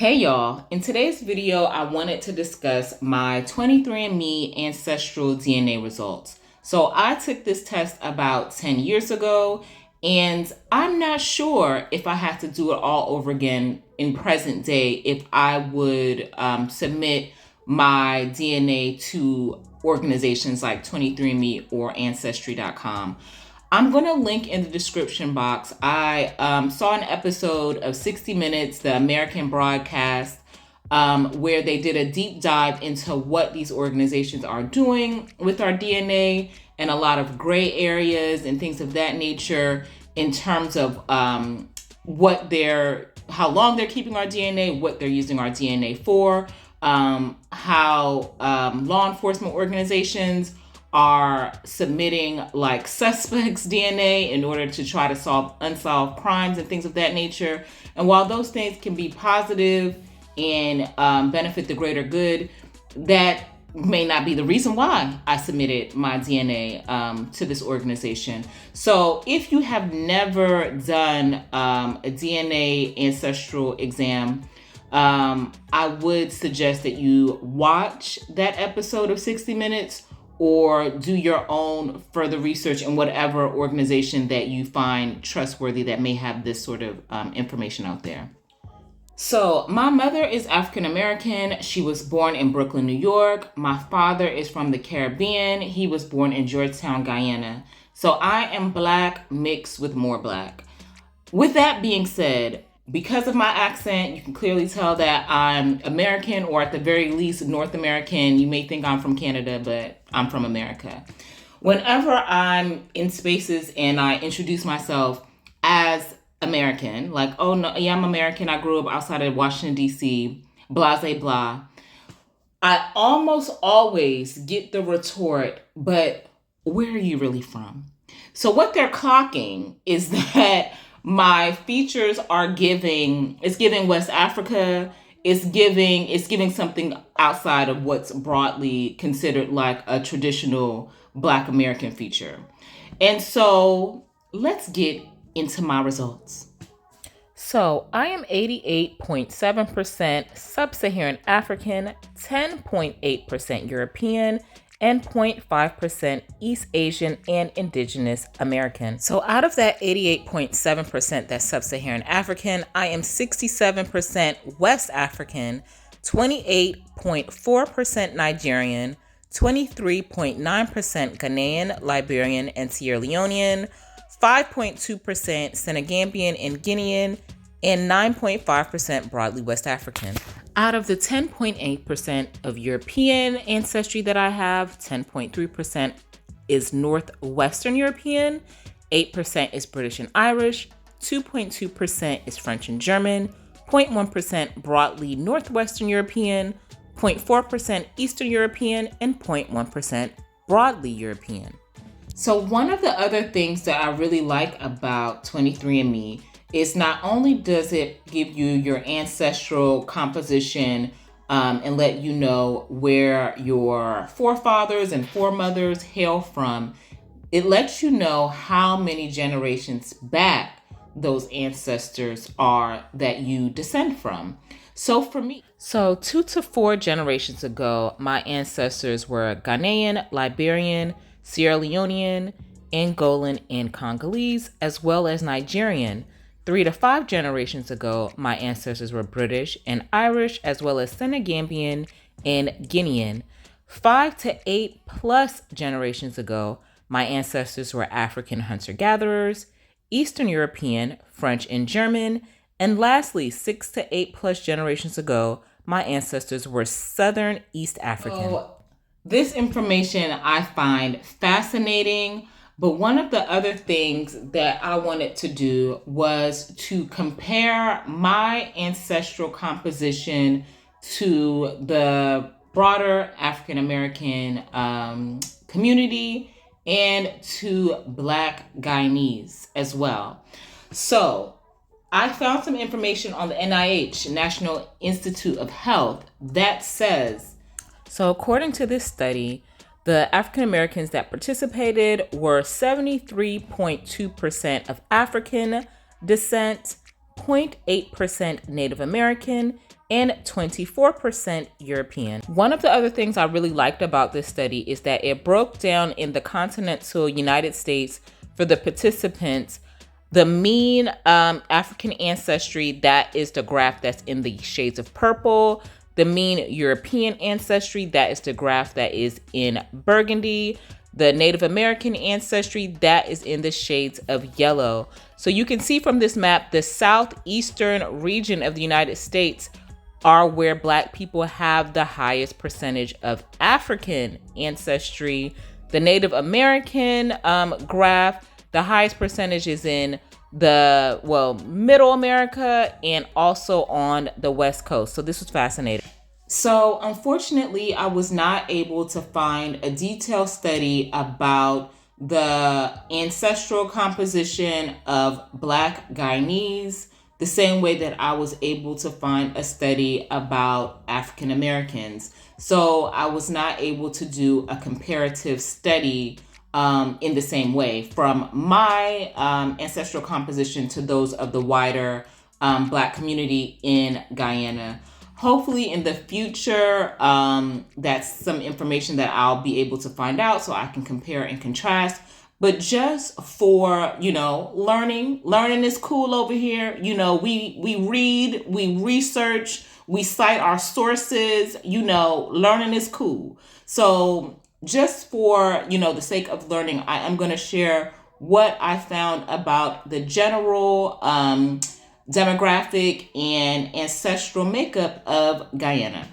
Hey y'all, in today's video, I wanted to discuss my 23andMe ancestral DNA results. So I took this test about 10 years ago, and I'm not sure if I have to do it all over again in present day, if I would submit my DNA to organizations like 23andMe or Ancestry.com. I'm going to link in the description box. I saw an episode of 60 Minutes, the American broadcast, where they did a deep dive into what these organizations are doing with our DNA and a lot of gray areas and things of that nature in terms of how long they're keeping our DNA, what they're using our DNA for, how law enforcement organizations are submitting like suspects' DNA in order to try to solve unsolved crimes and things of that nature. And while those things can be positive and benefit the greater good, that may not be the reason why I submitted my DNA to this organization. So if you have never done a DNA ancestral exam, I would suggest that you watch that episode of 60 Minutes or do your own further research in whatever organization that you find trustworthy that may have this sort of information out there. So my mother is African American. She was born in Brooklyn, New York. My father is from the Caribbean. He was born in Georgetown, Guyana. So I am Black mixed with more Black. With that being said, because of my accent, you can clearly tell that I'm American, or at the very least North American. You may think I'm from Canada, but I'm from America. Whenever I'm in spaces and I introduce myself as American, like, oh no, yeah, I'm American, I grew up outside of Washington, D.C., blah, blah, blah, I almost always get the retort, but where are you really from? So what they're clocking is that my features are giving West Africa. It's giving something outside of what's broadly considered like a traditional Black American feature. And so let's get into my results. So I am 88.7% Sub-Saharan African, 10.8% European, and 0.5% East Asian and Indigenous American. So out of that 88.7% that's Sub-Saharan African, I am 67% West African, 28.4% Nigerian, 23.9% Ghanaian, Liberian, and Sierra Leonean, 5.2% Senegambian and Guinean, and 9.5% broadly West African. Out of the 10.8% of European ancestry that I have, 10.3% is Northwestern European, 8% is British and Irish, 2.2% is French and German, 0.1% broadly Northwestern European, 0.4% Eastern European, and 0.1% broadly European. So one of the other things that I really like about 23andMe is not only does it give you your ancestral composition and let you know where your forefathers and foremothers hail from, it lets you know how many generations back those ancestors are that you descend from. So for me, 2 to 4 generations ago, my ancestors were Ghanaian, Liberian, Sierra Leonean, Angolan, and Congolese, as well as Nigerian. 3 to 5 generations ago, my ancestors were British and Irish, as well as Senegambian and Guinean. 5 to 8 plus generations ago, my ancestors were African hunter-gatherers, Eastern European, French and German, and lastly, 6 to 8 plus generations ago, my ancestors were Southern East African. So, this information I find fascinating. But one of the other things that I wanted to do was to compare my ancestral composition to the broader African American community and to Black Guyanese as well. So I found some information on the NIH, National Institute of Health, that says, so according to this study, the African Americans that participated were 73.2% of African descent, 0.8% Native American, and 24% European. One of the other things I really liked about this study is that it broke down in the continental United States for the participants the mean African ancestry, that is the graph that's in the shades of purple. The mean European ancestry, that is the graph that is in burgundy. The Native American ancestry, that is in the shades of yellow. So you can see from this map, the southeastern region of the United States are where Black people have the highest percentage of African ancestry. The Native American graph, the highest percentage is in middle America and also on the West Coast. So this was fascinating. So unfortunately, I was not able to find a detailed study about the ancestral composition of Black Guyanese, the same way that I was able to find a study about African Americans. So I was not able to do a comparative study in the same way from my ancestral composition to those of the wider Black community in Guyana. Hopefully in the future, that's some information that I'll be able to find out so I can compare and contrast. But just for, learning is cool over here. We read, we research, we cite our sources, learning is cool. So just for, the sake of learning, I am going to share what I found about the general demographic and ancestral makeup of Guyana.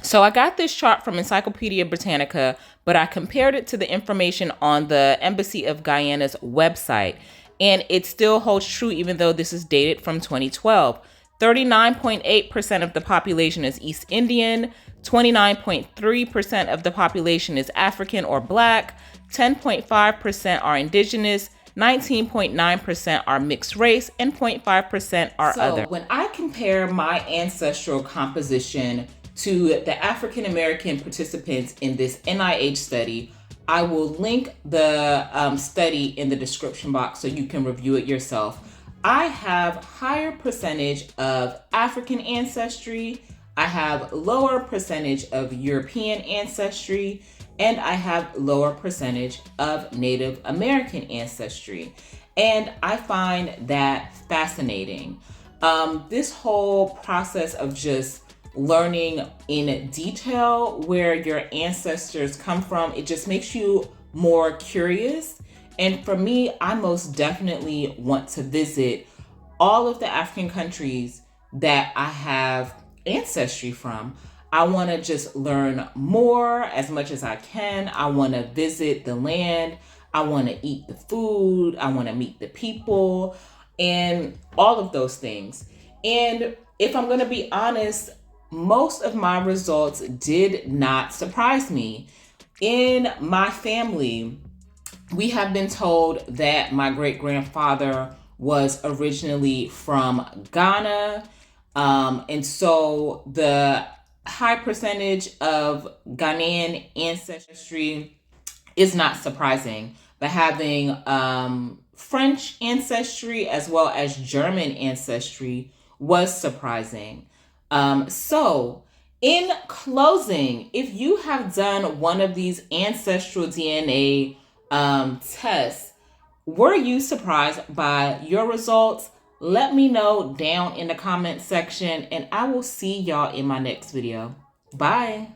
So I got this chart from Encyclopedia Britannica, but I compared it to the information on the Embassy of Guyana's website. And it still holds true even though this is dated from 2012. 39.8% of the population is East Indian, 29.3% of the population is African or Black, 10.5% are indigenous, 19.9% are mixed race, and 0.5% are other. When I compare my ancestral composition to the African American participants in this NIH study, I will link the study in the description box so you can review it yourself. I have higher percentage of African ancestry, I have lower percentage of European ancestry, and I have lower percentage of Native American ancestry. And I find that fascinating. This whole process of just learning in detail where your ancestors come from, it just makes you more curious. And for me, I most definitely want to visit all of the African countries that I have ancestry from. I want to just learn more as much as I can. I want to visit the land. I want to eat the food. I want to meet the people and all of those things. And if I'm going to be honest, most of my results did not surprise me. In my family, we have been told that my great-grandfather was originally from Ghana. And so the high percentage of Ghanaian ancestry is not surprising. But having French ancestry as well as German ancestry was surprising. So in closing, if you have done one of these ancestral DNA tests, were you surprised by your results? Let me know down in the comment section, and I will see y'all in my next video. Bye.